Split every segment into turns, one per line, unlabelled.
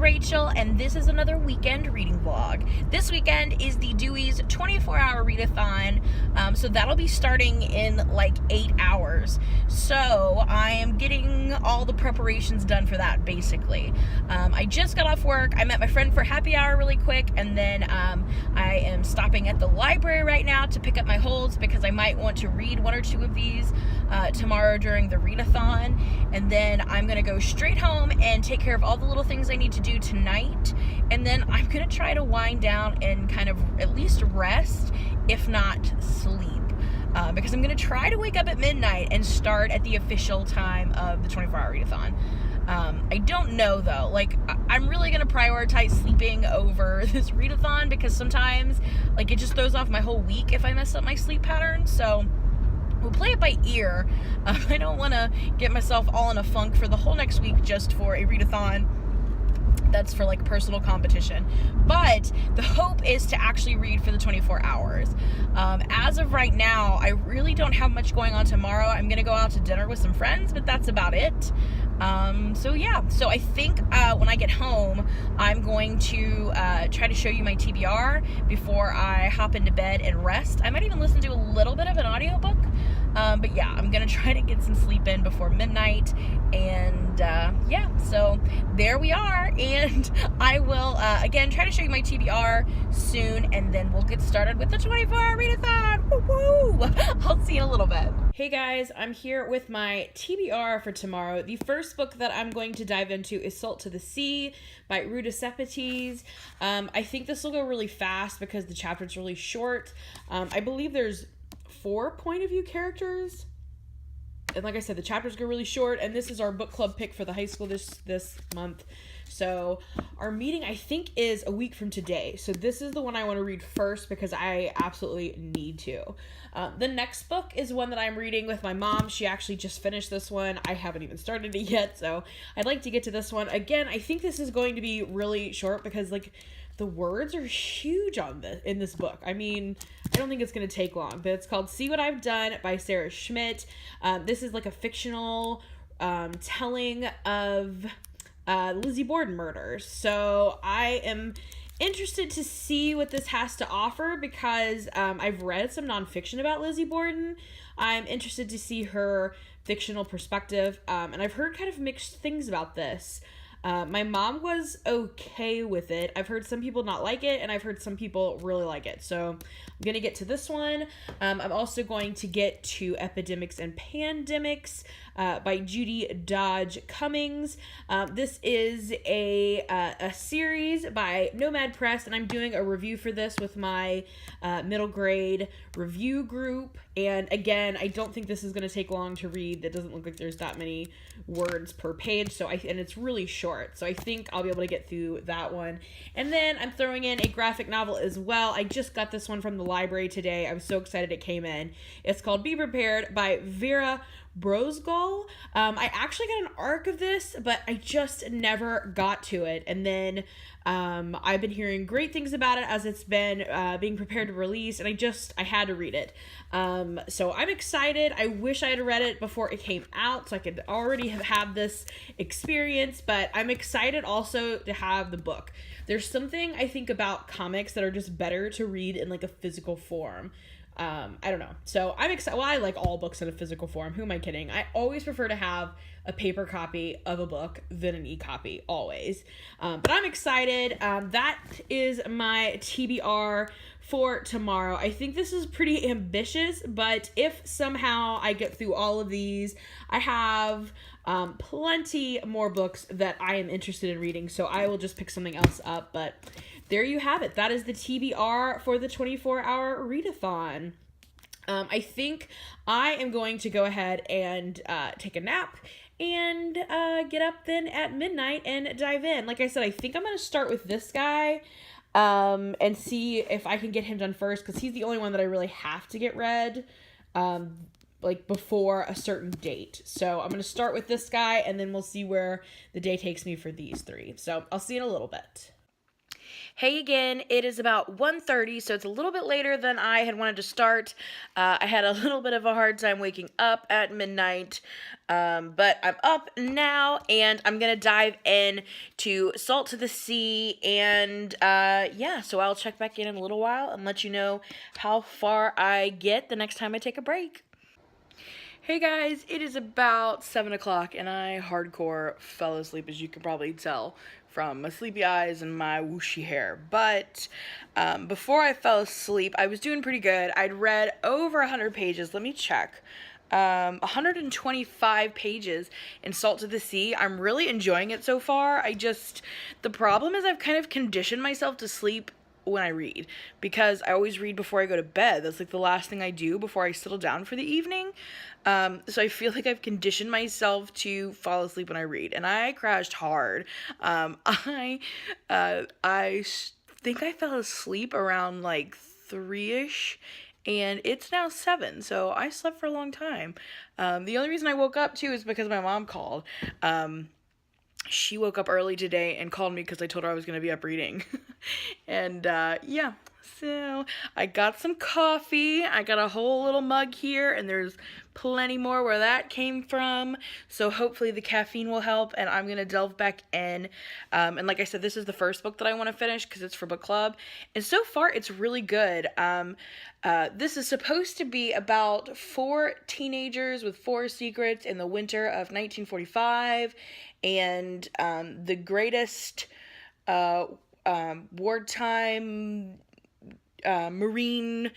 Rachel, and this is another weekend reading vlog. This weekend is the Dewey's 24-hour readathon, so that'll be starting in like 8 hours. So I am getting all the preparations done for that, basically. I just got off work. I met my friend for happy hour really quick, and then I am stopping at the library right now to pick up my holds because I might want to read one or two of these tomorrow during the readathon, and then I'm gonna go straight home and take care of all the little things I need to do tonight, and then I'm gonna try to wind down and kind of at least rest, if not sleep, because I'm gonna try to wake up at midnight and start at the official time of the 24-hour readathon. I don't know though, like I'm really gonna prioritize sleeping over this readathon because sometimes like it just throws off my whole week if I mess up my sleep pattern. So we'll play it by ear. I don't want to get myself all in a funk for the whole next week just for a readathon that's for like personal competition. But the hope is to actually read for the 24 hours. As of right now, I really don't have much going on tomorrow. I'm gonna go out to dinner with some friends, but that's about it. So yeah, so I think when I get home, I'm going to try to show you my TBR before I hop into bed and rest. I might even listen to a little bit of an audiobook. But yeah, I'm gonna try to get some sleep in before midnight, and yeah, so there we are, and I will again try to show you my TBR soon, and then we'll get started with the 24-hour readathon. Woo-woo! I'll see you in a little bit. Hey guys, I'm here with my TBR for tomorrow. The first book that I'm going to dive into is Salt to the Sea by Readathon. I think this will go really fast because the chapter's really short. I believe there's 4 point of view characters, and like I said, the chapters go really short, and this is our book club pick for the high school this month. So our meeting, I think, is a week from today, so this is the one I want to read first because I absolutely need to. The next book is one that I'm reading with my mom. She actually just finished this one. I haven't even started it yet, so I'd like to get to this one. Again, I think this is going to be really short because like the words are huge in this book. I mean, I don't think it's going to take long, but it's called See What I've Done by Sarah Schmidt. This is like a fictional telling of Lizzie Borden murders. So I am interested to see what this has to offer because I've read some nonfiction about Lizzie Borden. I'm interested to see her fictional perspective, and I've heard kind of mixed things about this. My mom was okay with it. I've heard some people not like it, and I've heard some people really like it. So I'm going to get to this one. I'm also going to get to Epidemics and Pandemics by Judy Dodge Cummings. This is a series by Nomad Press, and I'm doing a review for this with my middle grade review group. And again, I don't think this is going to take long to read. It doesn't look like there's that many words per page, and it's really short, so I think I'll be able to get through that one. And then I'm throwing in a graphic novel as well. I just got this one from the library today. I was so excited it came in. It's called Be Prepared by Vera Brosgol. I actually got an arc of this, but I just never got to it. And then I've been hearing great things about it as it's been being prepared to release, and I had to read it. So I'm excited. I wish I had read it before it came out so I could already have this experience, but I'm excited also to have the book. There's something I think about comics that are just better to read in like a physical form. I don't know. So I'm excited. Well, I like all books in a physical form. Who am I kidding? I always prefer to have a paper copy of a book than an e-copy, always. But I'm excited. That is my TBR for tomorrow. I think this is pretty ambitious, but if somehow I get through all of these, I have plenty more books that I am interested in reading, so I will just pick something else up. But there you have it. That is the TBR for the 24-hour readathon. I think I am going to go ahead and take a nap and get up then at midnight and dive in. Like I said, I think I'm going to start with this guy and see if I can get him done first, because he's the only one that I really have to get read like before a certain date. So I'm going to start with this guy, and then we'll see where the day takes me for these three. So I'll see you in a little bit. Hey again, it is about 1:30, so it's a little bit later than I had wanted to start. I had a little bit of a hard time waking up at midnight, but I'm up now, and I'm going to dive in to Salt to the Sea, and so I'll check back in a little while and let you know how far I get the next time I take a break. Hey guys, it is about 7 o'clock and I hardcore fell asleep, as you can probably tell from my sleepy eyes and my whooshy hair. But before I fell asleep, I was doing pretty good. I'd read over 100 pages. Let me check. 125 pages in Salt to the Sea. I'm really enjoying it so far. The problem is I've kind of conditioned myself to sleep when I read, because I always read before I go to bed. That's like the last thing I do before I settle down for the evening. So I feel like I've conditioned myself to fall asleep when I read, and I crashed hard. I think I fell asleep around like 3-ish, and it's now 7, so I slept for a long time. The only reason I woke up too is because my mom called. She woke up early today and called me because I told her I was going to be up reading. And, so I got some coffee. I got a whole little mug here, and there's plenty more where that came from. So hopefully the caffeine will help, and I'm going to delve back in. And like I said, this is the first book that I want to finish because it's for book club. And so far, it's really good. This is supposed to be about 4 teenagers with 4 secrets in the winter of 1945. And the greatest wartime marine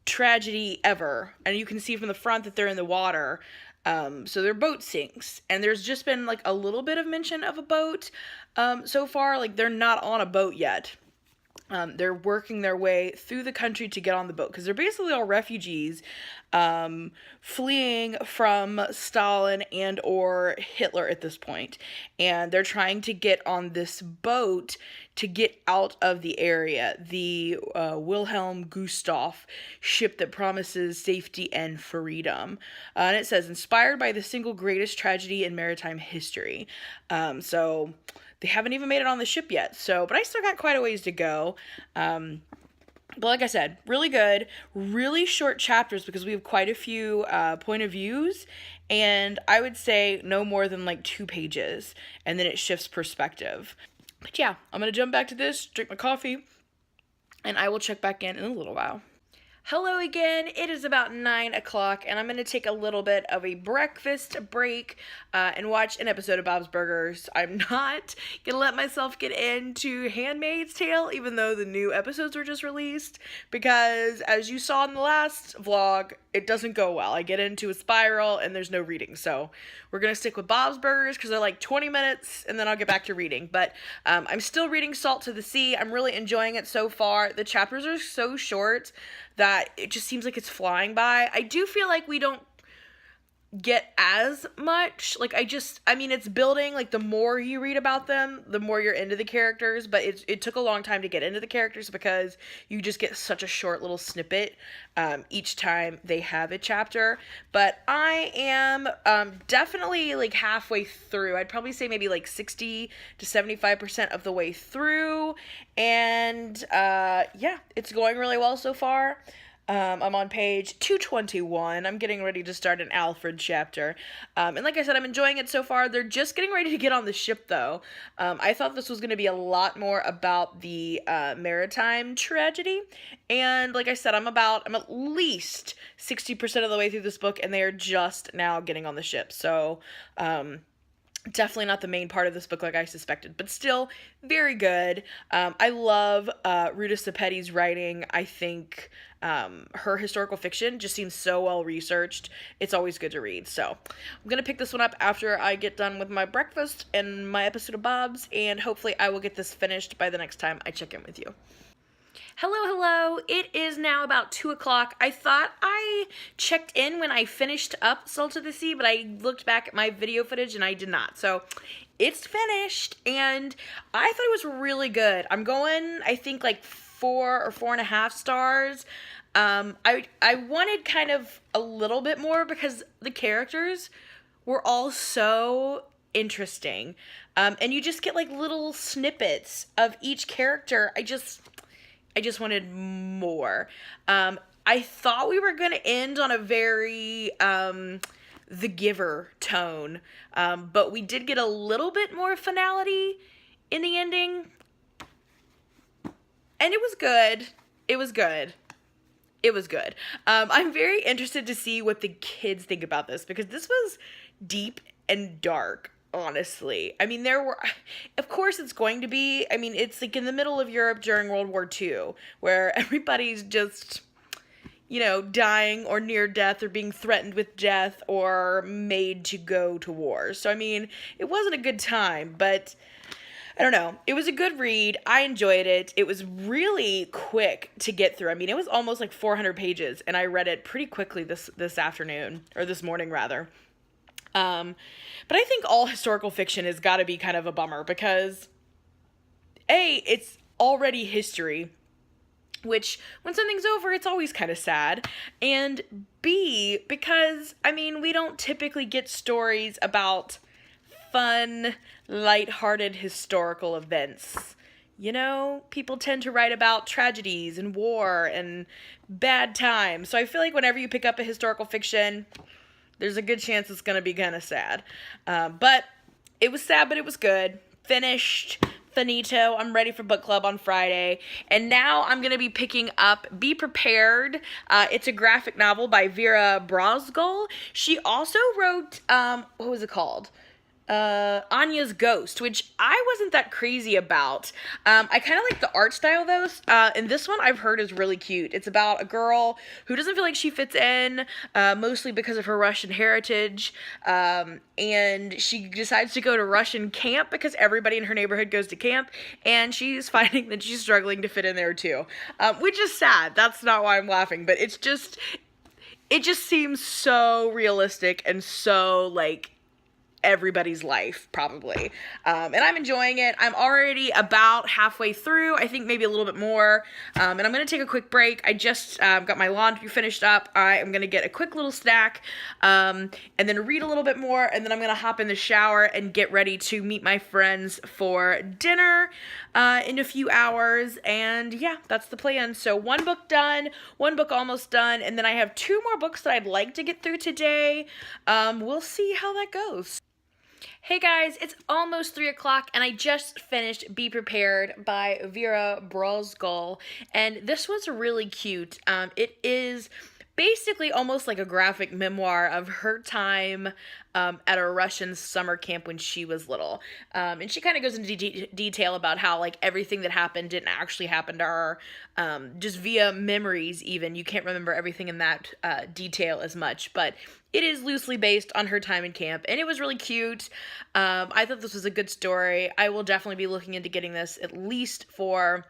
tragedy ever. And you can see from the front that they're in the water. So their boat sinks. And there's just been like a little bit of mention of a boat so far. Like, they're not on a boat yet. They're working their way through the country to get on the boat, because they're basically all refugees fleeing from Stalin and or Hitler at this point. And they're trying to get on this boat to get out of the area, the Wilhelm Gustloff ship that promises safety and freedom. And it says, inspired by the single greatest tragedy in maritime history. So they haven't even made it on the ship yet, but I still got quite a ways to go. But like I said, really good, really short chapters, because we have quite a few point of views, and I would say no more than like 2 pages, and then it shifts perspective. But yeah, I'm going to jump back to this, drink my coffee, and I will check back in a little while. Hello again, it is about 9 o'clock, and I'm going to take a little bit of a breakfast break and watch an episode of Bob's Burgers. I'm not going to let myself get into Handmaid's Tale, even though the new episodes were just released, because as you saw in the last vlog, it doesn't go well. I get into a spiral, and there's no reading, so we're going to stick with Bob's Burgers, because they're like 20 minutes, and then I'll get back to reading. But I'm still reading Salt to the Sea. I'm really enjoying it so far. The chapters are so short that it just seems like it's flying by. I do feel like we don't get as much, it's building. Like, the more you read about them, the more you're into the characters, but it took a long time to get into the characters, because you just get such a short little snippet each time they have a chapter. But I am definitely like halfway through. I'd probably say maybe like 60 to 75% of the way through, and it's going really well so far. I'm on page 221. I'm getting ready to start an Alfred chapter. And like I said, I'm enjoying it so far. They're just getting ready to get on the ship, though. I thought this was going to be a lot more about the maritime tragedy. And like I said, I'm at least 60% of the way through this book, and they are just now getting on the ship. So, definitely not the main part of this book like I suspected, but still very good. I love Ruta Sepetty's writing. I think her historical fiction just seems so well researched. It's always good to read. So I'm going to pick this one up after I get done with my breakfast and my episode of Bob's, and hopefully I will get this finished by the next time I check in with you. Hello. It is now about 2 o'clock. I thought I checked in when I finished up Salt to the Sea, but I looked back at my video footage and I did not. So it's finished, and I thought it was really good. I'm going, I think, like 4 or 4.5 stars. I wanted kind of a little bit more, because the characters were all so interesting. And you just get like little snippets of each character. I just wanted more. I thought we were going to end on a very The Giver tone, but we did get a little bit more finality in the ending, and it was good. It was good. It was good. I'm very interested to see what the kids think about this, because this was deep and dark, honestly. I mean, there were, of course it's going to be, I mean, it's like in the middle of Europe during World War II, where everybody's just, you know, dying or near death or being threatened with death or made to go to war. So, I mean, it wasn't a good time, but I don't know. It was a good read. I enjoyed it. It was really quick to get through. I mean, it was almost like 400 pages, and I read it pretty quickly this afternoon, or this morning, rather. But I think all historical fiction has got to be kind of a bummer, because A, it's already history, which when something's over, it's always kind of sad, and B, because, I mean, we don't typically get stories about fun, lighthearted historical events. You know, people tend to write about tragedies and war and bad times. So I feel like whenever you pick up a historical fiction, there's a good chance it's going to be kind of sad. But it was sad, but it was good. Finished. Finito. I'm ready for book club on Friday. And now I'm going to be picking up Be Prepared. It's a graphic novel by Vera Brosgol. She also wrote, what was it called? Anya's Ghost, which I wasn't that crazy about. I kind of like the art style though, and this one I've heard is really cute. It's about a girl who doesn't feel like she fits in, mostly because of her Russian heritage, and she decides to go to Russian camp because everybody in her neighborhood goes to camp, and she's finding that she's struggling to fit in there too, which is sad. That's not why I'm laughing, but it just seems so realistic and so, like, everybody's life, probably. And I'm enjoying it. I'm already about halfway through, I think maybe a little bit more, and I'm going to take a quick break. I just got my laundry finished up. I am going to get a quick little snack, and then read a little bit more, and then I'm going to hop in the shower and get ready to meet my friends for dinner in a few hours, and yeah, that's the plan. So one book done, one book almost done, and then I have 2 more books that I'd like to get through today. We'll see how that goes. Hey guys, it's almost 3 o'clock and I just finished Be Prepared by Vera Brosgol, and this was really cute. It is basically almost like a graphic memoir of her time at a Russian summer camp when she was little. And she kind of goes into detail about how, like, everything that happened didn't actually happen to her, just via memories even. You can't remember everything in that detail as much, but it is loosely based on her time in camp, and it was really cute. I thought this was a good story. I will definitely be looking into getting this at least for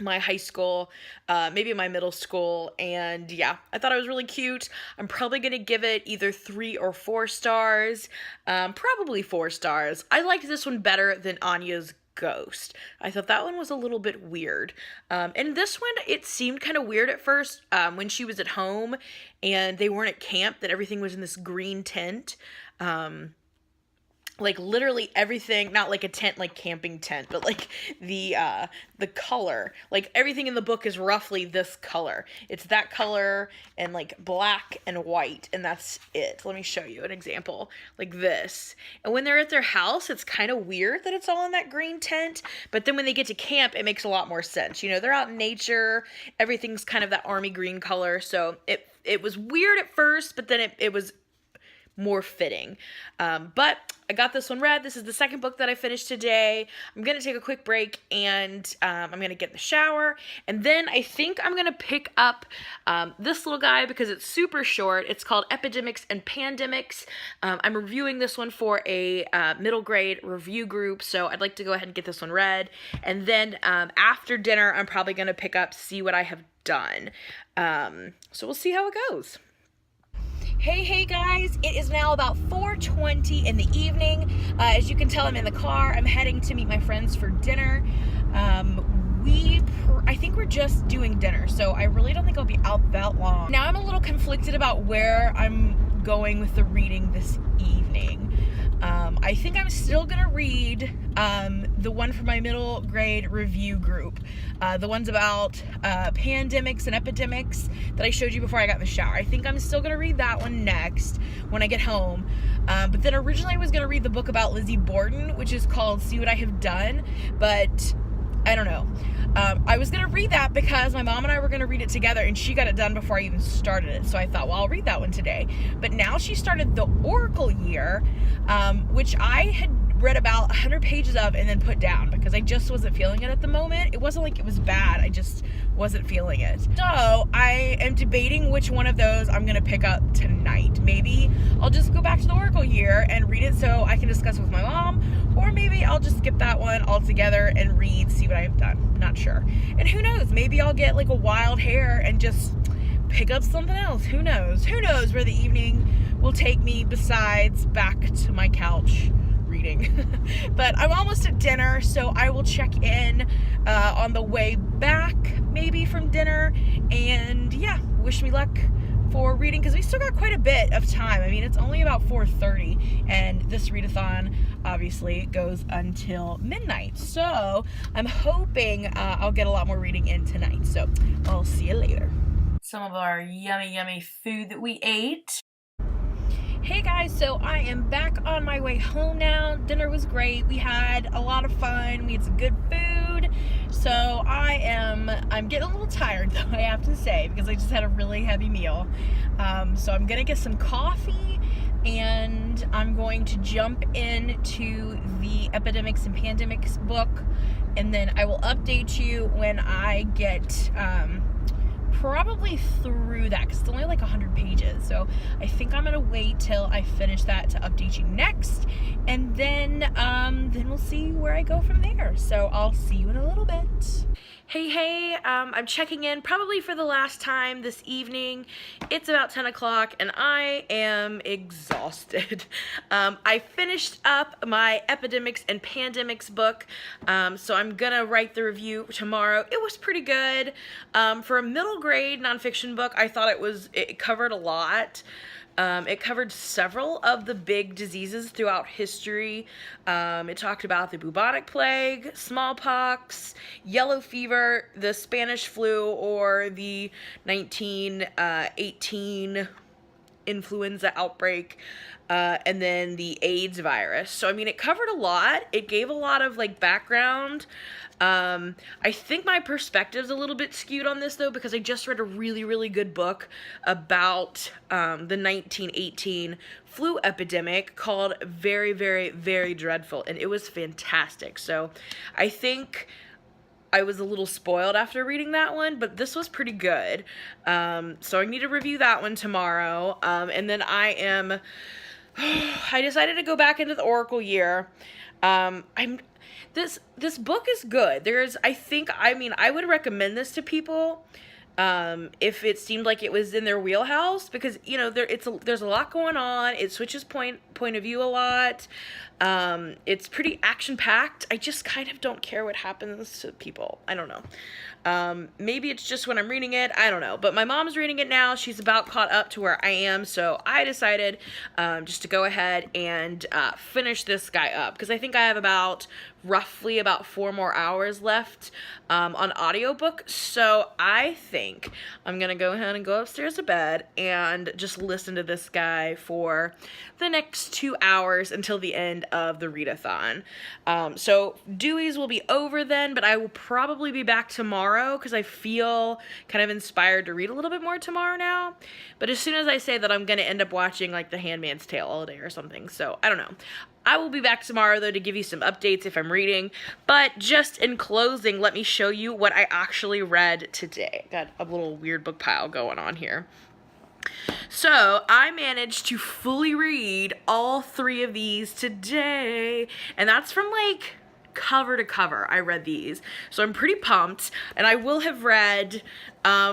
my high school, maybe my middle school, and yeah, I thought it was really cute. I'm probably going to give it either 3 or 4 stars, probably 4 stars. I liked this one better than Anya's Ghost. I thought that one was a little bit weird. And this one, it seemed kind of weird at first, when she was at home and they weren't at camp, that everything was in this green tent. Like literally everything, not like a tent, like camping tent, but like the color, like everything in the book is roughly this color. It's that color and like black and white, and that's it. Let me show you an example like this. And when they're at their house, it's kind of weird that it's all in that green tent, but then when they get to camp, it makes a lot more sense. You know, they're out in nature, everything's kind of that army green color. So it was weird at first, but then it was more fitting. But I got this one read. This is the second book that I finished today. I'm going to take a quick break, and I'm going to get in the shower, and then I think I'm going to pick up this little guy because it's super short. It's called Epidemics and Pandemics. I'm reviewing this one for a middle grade review group, so I'd like to go ahead and get this one read, and then after dinner, I'm probably going to pick up See What I Have Done. So we'll see how it goes. Hey guys, it is now about 4:20 in the evening. As you can tell, I'm in the car. I'm heading to meet my friends for dinner. I think we're just doing dinner, so I really don't think I'll be out that long. Now I'm a little conflicted about where I'm going with the reading this evening. I think I'm still gonna read the one from my middle grade review group, the ones about pandemics and epidemics that I showed you before I got in the shower. I think I'm still gonna read that one next when I get home. But then originally I was gonna read the book about Lizzie Borden, which is called See What I Have Done, but I don't know. I was going to read that because my mom and I were going to read it together, and she got it done before I even started it. So I thought, well, I'll read that one today. But now she started the Oracle Year, which I had read about 100 pages of and then put down because I just wasn't feeling it at the moment. It wasn't like it was bad. I just wasn't feeling it. So I am debating which one of those I'm going to pick up tonight. Maybe I'll just go back to the Oracle Year and read it so I can discuss with my mom, or maybe I'll just skip that one altogether and read See What I Have Done. Not sure. And who knows? Maybe I'll get like a wild hair and just pick up something else. Who knows? Who knows where the evening will take me besides back to my couch reading. But I'm almost at dinner, so I will check in on the way back maybe from dinner, and yeah, wish me luck for reading because we still got quite a bit of time. I mean, it's only about 4:30 and this readathon obviously goes until midnight, so I'm hoping I'll get a lot more reading in tonight. So I'll see you later. Some of our yummy food that we ate. Hey guys, so I am back on my way home now. Dinner was great. We had a lot of fun. We had some good food. So I'm getting a little tired though, I have to say, because I just had a really heavy meal. So I'm gonna get some coffee and I'm going to jump into the Epidemics and Pandemics book, and then I will update you when I get probably through that, because it's only like 100 pages, so I think I'm gonna wait till I finish that to update you next, and then we'll see where I go from there. So I'll see you in a little bit. Hey, I'm checking in probably for the last time this evening. It's about 10 o'clock and I am exhausted. I finished up my Epidemics and Pandemics book, so I'm gonna write the review tomorrow. It was pretty good. For a middle grade nonfiction book, I thought it covered a lot. It covered several of the big diseases throughout history. It talked about the bubonic plague, smallpox, yellow fever, the Spanish flu, or the 1918 influenza outbreak, and then the AIDS virus. So, I mean, it covered a lot. It gave a lot of, like, background. I think my perspective's a little bit skewed on this, though, because I just read a really good book about the 1918 flu epidemic called Very Dreadful, and it was fantastic. So I think I was a little spoiled after reading that one, but this was pretty good. So I need to review that one tomorrow, and then I decided to go back into the Oracle Year. This book is good. I would recommend this to people if it seemed like it was in their wheelhouse, because, you know, there's a lot going on. It switches point of view a lot. It's pretty action-packed. I just kind of don't care what happens to people. I don't know. Maybe it's just when I'm reading it. I don't know. But my mom's reading it now. She's about caught up to where I am. So I decided just to go ahead and finish this guy up, because I think I have roughly about 4 more hours left on audiobook. So I think I'm going to go ahead and go upstairs to bed and just listen to this guy for the next 2 hours until the end of the readathon. So Dewey's will be over then, but I will probably be back tomorrow because I feel kind of inspired to read a little bit more tomorrow now. But as soon as I say that, I'm going to end up watching like The Handmaid's Tale all day or something. So I don't know. I will be back tomorrow, though, to give you some updates if I'm reading. But just in closing, let me show you what I actually read today. Got a little weird book pile going on here. So I managed to fully read all 3 of these today, and that's from like cover to cover. I read these, so I'm pretty pumped, and I will have read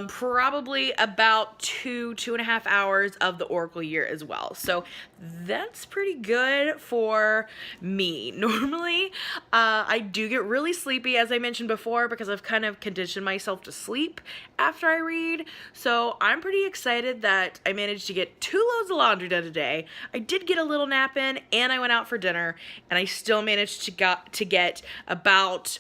probably about 2.5 hours of the Oracle Year as well. So that's pretty good for me. Normally, I do get really sleepy, as I mentioned before, because I've kind of conditioned myself to sleep after I read. So I'm pretty excited that I managed to get 2 loads of laundry done today. I did get a little nap in, and I went out for dinner, and I still managed to get about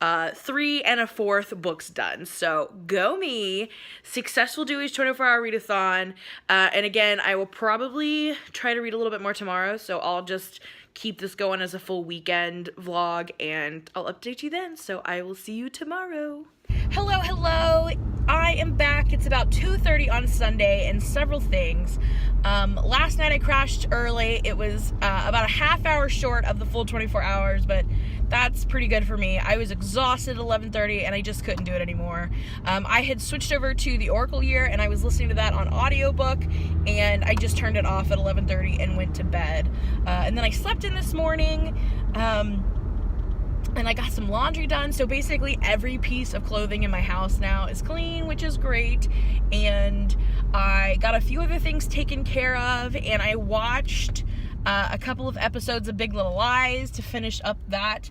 3 1/4 books done. So go me. Successful Dewey's 24-hour readathon. And again, I will probably try to read a little bit more tomorrow, so I'll just keep this going as a full weekend vlog, and I'll update you then. So I will see you tomorrow. Hello. I am back. It's about 2:30 on Sunday, and several things. Last night I crashed early. It was about a half hour short of the full 24 hours, but that's pretty good for me. I was exhausted at 11:30, and I just couldn't do it anymore. I had switched over to the Oracle Year, and I was listening to that on audiobook, and I just turned it off at 11:30 and went to bed. And then I slept in this morning, and I got some laundry done. So basically every piece of clothing in my house now is clean, which is great. And I got a few other things taken care of, and I watched a couple of episodes of Big Little Lies to finish up that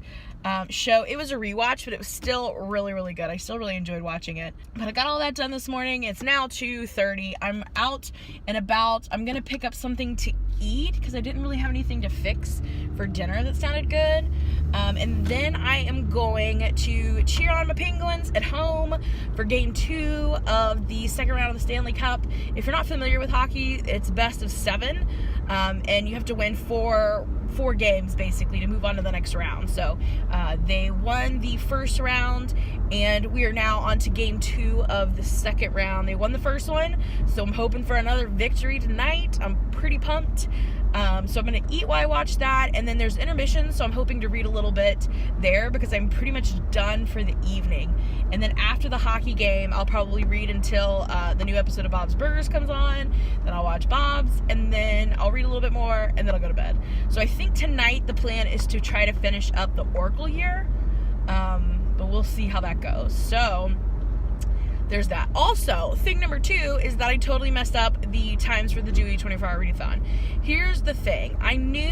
show. It was a rewatch, but it was still really, really good. I still really enjoyed watching it. But I got all that done this morning. It's now 2:30. I'm out and about. I'm gonna pick up something to eat because I didn't really have anything to fix for dinner that sounded good. And then I am going to cheer on my Penguins at home for game 2 of the second round of the Stanley Cup. If you're not familiar with hockey, it's best of 7. And you have to win four games basically to move on to the next round. So they won the first round, and we are now on to game 2 of the second round. They won the first one, so I'm hoping for another victory tonight. I'm pretty pumped. So I'm going to eat while I watch that, and then there's intermission, so I'm hoping to read a little bit there because I'm pretty much done for the evening. And then after the hockey game, I'll probably read until the new episode of Bob's Burgers comes on. Then I'll watch Bob's, and then I'll read a little bit more, and then I'll go to bed. So I think tonight the plan is to try to finish up the Oracle Year, but we'll see how that goes. So there's that. Also, thing number 2 is that I totally messed up the times for the Dewey 24-hour readathon. Here's the thing. I knew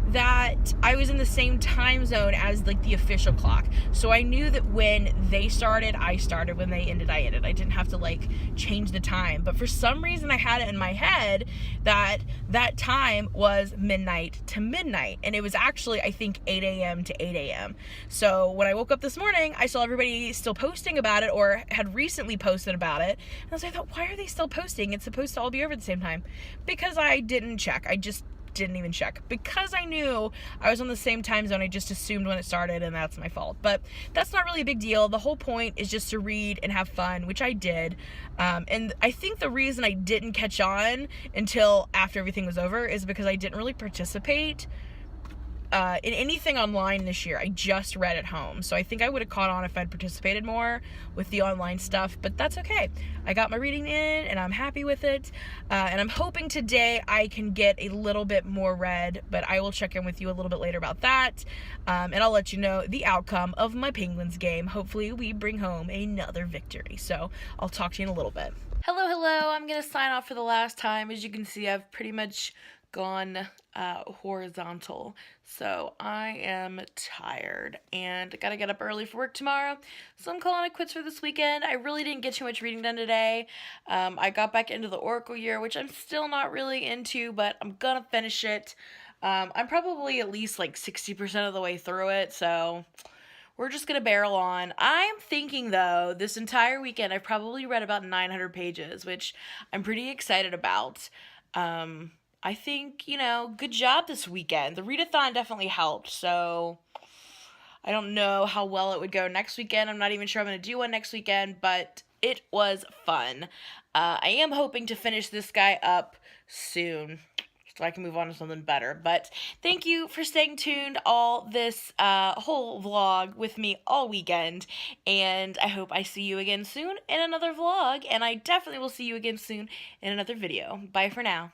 that I was in the same time zone as like the official clock. So I knew that when they started, I started. When they ended, I ended. I didn't have to like change the time. But for some reason I had it in my head that that time was midnight to midnight. And it was actually, I think, 8 a.m. to 8 a.m. So when I woke up this morning, I saw everybody still posting about it or had recently posted about it. And I thought, why are they still posting? It's supposed to all be over at the same time. Because I didn't check. I just didn't even check. Because I knew I was on the same time zone, I just assumed when it started, and that's my fault. But that's not really a big deal. The whole point is just to read and have fun, which I did. And I think the reason I didn't catch on until after everything was over is because I didn't really participate in anything online this year. I just read at home. So I think I would have caught on if I'd participated more with the online stuff, but that's okay. I got my reading in, and I'm happy with it. And I'm hoping today I can get a little bit more read, but I will check in with you a little bit later about that. And I'll let you know the outcome of my Penguins game. Hopefully we bring home another victory. So I'll talk to you in a little bit. Hello. I'm going to sign off for the last time. As you can see, I've pretty much gone horizontal. So I am tired and gotta get up early for work tomorrow. So I'm calling it quits for this weekend. I really didn't get too much reading done today. I got back into the Oracle Year, which I'm still not really into, but I'm gonna finish it. I'm probably at least like 60% of the way through it, so we're just gonna barrel on. I'm thinking though, this entire weekend I've probably read about 900 pages, which I'm pretty excited about. I think, good job this weekend. The readathon definitely helped, so I don't know how well it would go next weekend. I'm not even sure I'm going to do one next weekend, but it was fun. I am hoping to finish this guy up soon so I can move on to something better. But thank you for staying tuned all this whole vlog with me all weekend, and I hope I see you again soon in another vlog, and I definitely will see you again soon in another video. Bye for now.